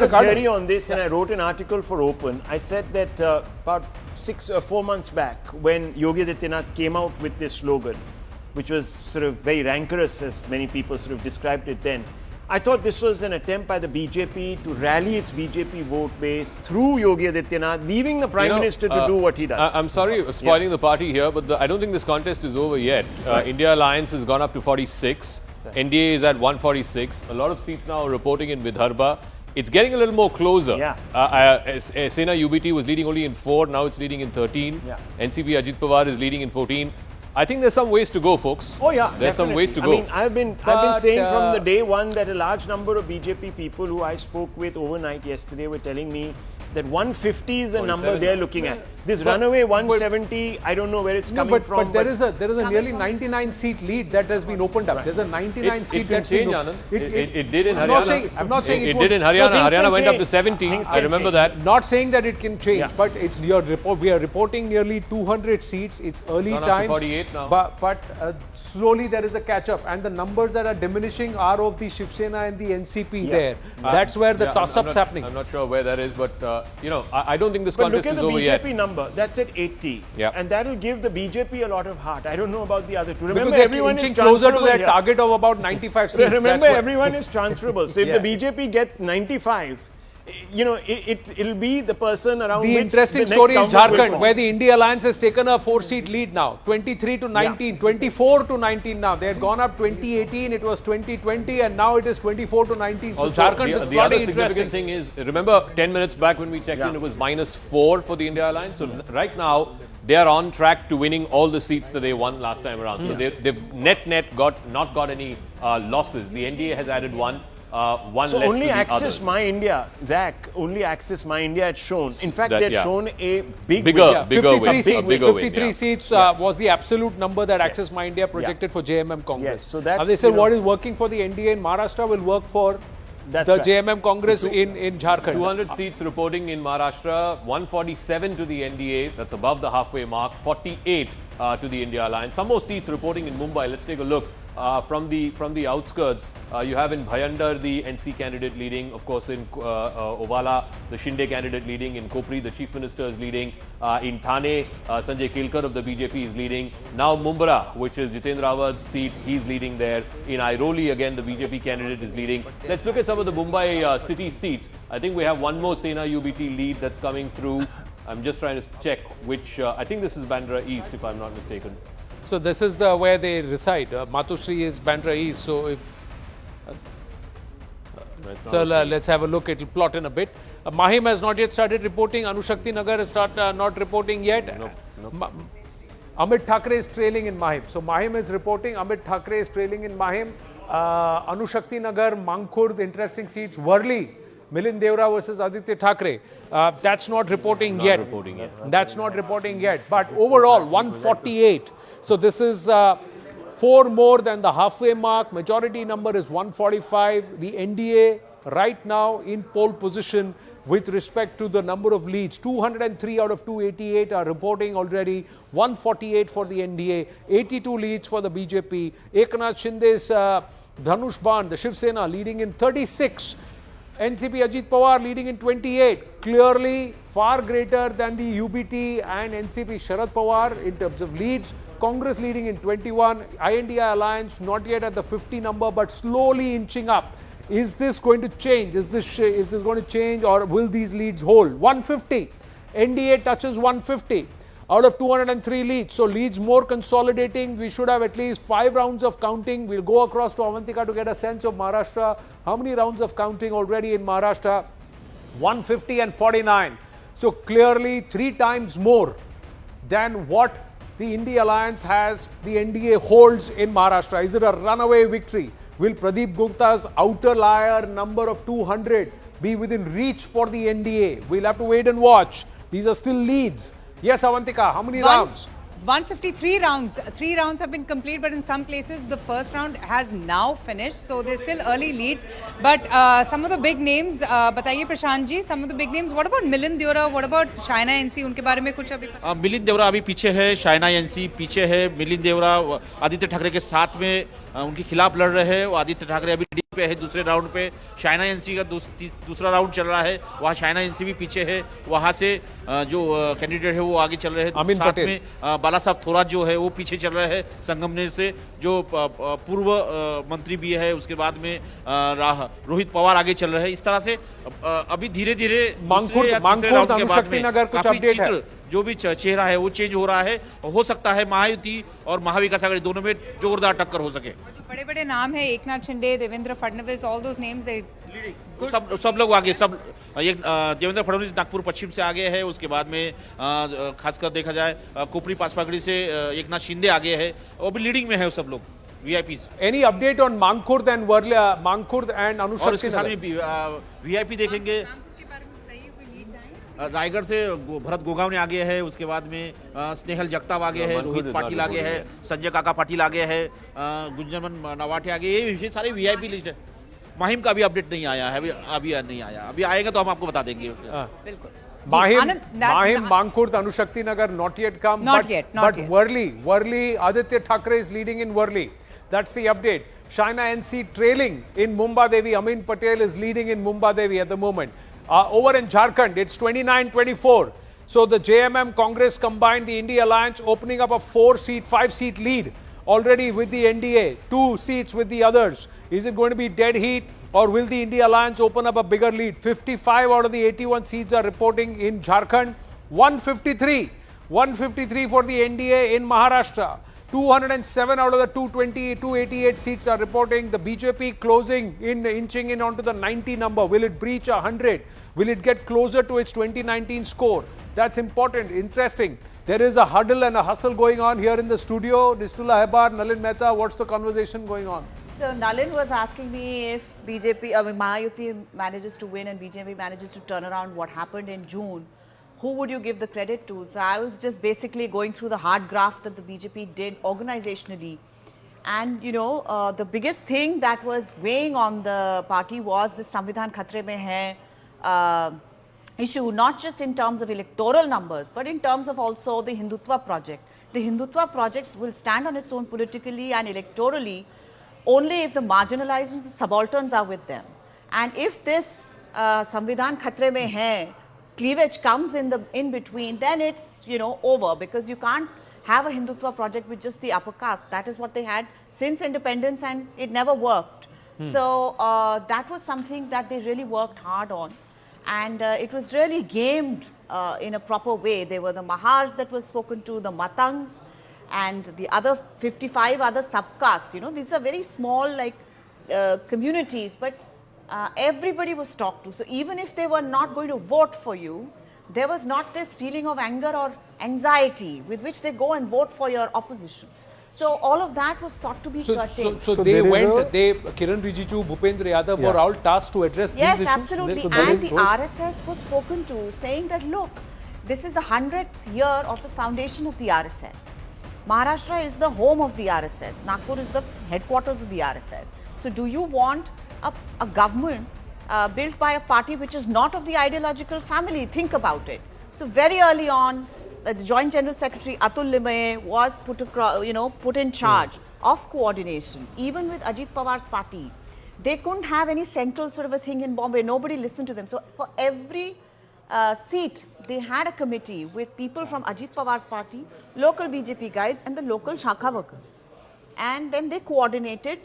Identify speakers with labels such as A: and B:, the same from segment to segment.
A: have a theory on this, and I wrote an article for Open. I said that about 4 months back, when Yogi Adityanath came out with this slogan, which was sort of very rancorous, as many people sort of described it then, I thought this was an attempt by the BJP to rally its BJP vote base through Yogi Adityanath, leaving the Prime Minister to do what he does.
B: I'm sorry spoiling the party here, but I don't think this contest is over yet. India Alliance has gone up to 46. NDA is at 146. A lot of seats now are reporting in Vidarbha. It's getting a little more closer. Sena UBT was leading only in 4, now it's leading in 13. NCP Ajit Pawar is leading in 14. I think there's some ways to go, folks.
A: Oh yeah,
B: there's some ways to go.
A: I mean, I've been saying from the day one that a large number of BJP people who I spoke with overnight yesterday were telling me that 150 is the number they're looking at. This runaway 170, I don't know where it's coming from.
C: But there is a nearly 99 seat lead that has been opened up. There's a 99 seat that's been opened.
B: It did in Haryana.
C: I'm not saying
B: it did in Haryana. Haryana went up to 70. I remember that.
C: Not saying that it can change, but it's we are reporting nearly 200 seats. It's early times.
B: 48 now.
C: But slowly there is a catch up, and the numbers that are diminishing are of the Shiv Sena and the NCP there. That's where the toss-up's happening.
B: I'm not sure where that is, but I don't think this contest is over yet.
A: Look at the BJP number. That's at 80. And that will give the BJP a lot of heart. I don't know about the other two. Remember,
C: because
A: everyone is
C: closer to their target of about 95 seats.
A: Remember, everyone is transferable. So if the BJP gets 95, it'll be the person around
C: the interesting story is Jharkhand, where the I.N.D.A Alliance has taken a 4-seat lead now. 23 to 19, 24 to 19 now. They had gone up 2018, it was 2020, and now it is 24 to 19. So
B: also,
C: Jharkhand is
B: the other significant thing is, remember 10 minutes back when we checked in, it was -4 for the I.N.D.A Alliance. So right now, they are on track to winning all the seats that they won last time around. So they've net not got any losses. The NDA has added one. One
A: so
B: less
A: only
B: to the
A: Access
B: others.
A: My India, Zach, only Access My India had shown. In fact, they had shown a
B: bigger
C: 53 seats was the absolute number that Access My India projected for JMM Congress.
A: So that's,
C: they said what is working for the NDA in Maharashtra will work for the JMM Congress in Jharkhand.
B: 200 seats reporting in Maharashtra, 147 to the NDA, that's above the halfway mark, 48 to the I.N.D.A Alliance. Some more seats reporting in Mumbai. Let's take a look. From the outskirts, you have in Bhayandar the NC candidate leading, of course in Ovala the Shinde candidate leading, in Kopri the Chief Minister is leading, in Thane Sanjay Kelkar of the BJP is leading, now Mumbara, which is Jitendra Awad's seat, he's leading there, in Airoli again the BJP candidate is leading. Let's look at some of the Mumbai city seats. I think we have one more Sena UBT lead that's coming through. I'm just trying to check which, I think this is Bandra East if I'm not mistaken.
C: So this is where they reside. Matushri is Bandra East. So if let's have a look. It will plot in a bit. Mahim has not yet started reporting. Anushakti Nagar has not reporting yet.
B: Nope.
C: Amit Thakre is trailing in Mahim. So Mahim is reporting. Amit Thakre is trailing in Mahim. Anushakti Nagar, Mankhurd, interesting seats. Worli, Milind Devra versus Aditya Thakre. That's not reporting yet. That's not reporting yet. But overall, 148. So this is 4 more than the halfway mark. Majority number is 145. The NDA right now in pole position with respect to the number of leads. 203 out of 288 are reporting already. 148 for the NDA. 82 leads for the BJP. Eknath Shinde's Dhanush Ban, the Shiv Sena, leading in 36. NCP Ajit Pawar leading in 28. Clearly far greater than the UBT and NCP Sharad Pawar in terms of leads. Congress leading in 21, I.N.D.A Alliance not yet at the 50 number but slowly inching up. Is this going to change? Is this going to change, or will these leads hold? 150. NDA touches 150 out of 203 leads. So leads more consolidating. We should have at least 5 rounds of counting. We'll go across to Avantika to get a sense of Maharashtra. How many rounds of counting already in Maharashtra? 150 and 49. So clearly 3 times more than what the I.N.D.A Alliance has, the NDA holds in Maharashtra. Is it a runaway victory? Will Pradeep Gupta's outer liar number of 200 be within reach for the NDA? We'll have to wait and watch. These are still leads. Yes, Avantika, how many rounds?
D: 153 rounds. 3 rounds have been complete, but in some places the first round has now finished. So there's still early leads. But some of the big names, बताइए Prashant ji, some of the big names. What about Milind Devra? What about Shaina NC? उनके बारे में कुछ अभी?
E: मिलिंद देवरा अभी पीछे है, Shaina NC पीछे है, मिलिंद देवरा आदित्य ठाकरे के साथ में उनके खिलाफ लड़ रहे हैं। आदित्य ठाकरे अभी पे है दूसरे राउंड पे, शाइना एनसी का दूसरा राउंड चल रहा है, वहाँ शाइना एनसी भी पीछे है, वहाँ से जो कैंडिडेट है वो आगे चल रहे हैं,
C: अमीन
E: साथ
C: पटेल
E: में बाला साहब थोराट जो है वो पीछे चल रहे हैं संगमनेर से, जो पूर्व मंत्री भी है, उसके बाद में रोहित पवार आगे चल रहे हैं। इस तरह से अभी धीरे धीरे
C: मांगखुर्द अनुशक्ति नगर कुछ अपडेट है,
E: जो भी चेहरा है वो चेंज हो रहा है। हो सकता है महायुति और महाविकास आघाड़ी दोनों में जोरदार टक्कर हो सके।
D: बड़े बड़े नाम है, Eknath Shinde, Devendra Fadnavis, all those names they
E: सब लोग आगे, सब एक देवेंद्र फडणवीस नागपुर पश्चिम से आगे है, उसके बाद में खासकर देखा जाए कोपरी पासपागड़ी से एकनाथ शिंदे आगे है, वो भी लीडिंग में है सब लोग VIP.
C: Any update on Mankhurd and Mankhurd and Anushakti?
E: और इसके साथ में वीआईपी देखेंगे, रायगढ़ से भरत गोगावने आगे है, उसके बाद में स्नेहल जगताप आगे है, रोहित पाटिल आगे है, संजय काका पाटिल आगे है, गुंजन नवाटे आगे, ये सारे वीआईपी लिस्ट है। माहिम का अभी अपडेट नहीं आया है, अभी नहीं आया, अभी आएगा तो हम आपको बता देंगे।
D: बिल्कुल।
C: Mahim, Mankhurd, Anushakti Nagar, not yet come.
D: Not yet.
C: Worli, Aditya Thackeray is leading in Worli. That's the update. Shaina NC trailing in Mumba Devi. Amin Patel is leading in Mumba Devi at the moment. Over in Jharkhand, it's 29-24. So the JMM Congress combined, the I.N.D.A Alliance opening up a 5-seat lead already with the NDA. 2 seats with the others. Is it going to be dead heat? Or will the I.N.D.A Alliance open up a bigger lead? 55 out of the 81 seats are reporting in Jharkhand. 153 for the NDA in Maharashtra. 207 out of the 288 seats are reporting. The BJP inching in onto the 90 number. Will it breach 100? Will it get closer to its 2019 score? That's important, interesting. There is a huddle and a hustle going on here in the studio. Nistula Hebar, Nalin Mehta, what's the conversation going on?
F: So Nalin was asking me if Mahayuti manages to win and BJP manages to turn around what happened in June, who would you give the credit to? So I was just basically going through the hard graft that the BJP did organizationally. And you know, the biggest thing that was weighing on the party was this Samvidhan Khatre Mein Hai issue, not just in terms of electoral numbers, but in terms of also the Hindutva project. The Hindutva projects will stand on its own politically and electorally only if the marginalized and the subalterns are with them. And if this Samvidhan Khatre Mein Hai cleavage comes in between, then it's, you know, over, because you can't have a Hindutva project with just the upper caste. That is what they had since independence, and it never worked. So that was something that they really worked hard on, and it was really gamed in a proper way. There were the Mahars that were spoken to, the Matangs, and the other 55 other subcastes. You know, these are very small, like communities, but everybody was talked to. So even if they were not going to vote for you, there was not this feeling of anger or anxiety with which they go and vote for your opposition. So all of that was sought to be curtailed.
C: So they went, Kiran Rijiju, Bhupendra Yadav were all tasked to address these issues?
F: Yes, absolutely. And the RSS was spoken to, saying that, look, this is the 100th year of the foundation of the RSS. Maharashtra is the home of the RSS. Nagpur is the headquarters of the RSS. So do you want a government built by a party which is not of the ideological family? Think about it. So very early on, the Joint General Secretary Atul Limaye was put in charge of coordination. Even with Ajit Pawar's party, they couldn't have any central sort of a thing in Bombay. Nobody listened to them. So for every seat, they had a committee with people from Ajit Pawar's party, local BJP guys, and the local Shakha workers. And then they coordinated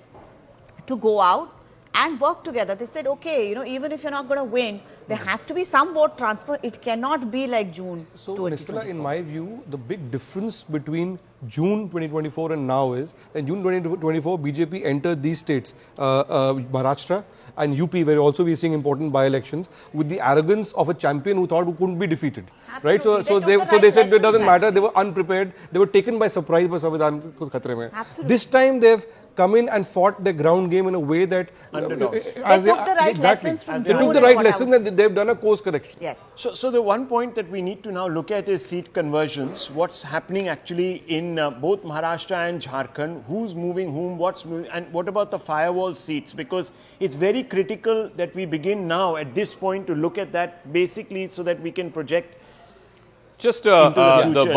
F: to go out and work together. They said, okay, you know, even if you're not going to win, there has to be some vote transfer. It cannot be like June 2024.
G: So, Nistula, in my view, the big difference between June 2024 and now is, in June 2024, BJP entered these states, Maharashtra and UP, where also we are seeing important by-elections, with the arrogance of a champion who thought who couldn't be defeated. Right? So they said it doesn't matter. They were unprepared. They were taken by surprise by Samvidhan Khatre Mein. This time they've come in and fought the ground game in a way that
F: they took the right lessons from
G: They took the right lessons and they've done a course correction.
F: Yes.
A: So the one point that we need to now look at is seat conversions. What's happening actually in both Maharashtra and Jharkhand? Who's moving whom? What's moving? And what about the firewall seats? Because it's very critical that we begin now at this point to look at that basically so that we can project
B: just
A: into the future.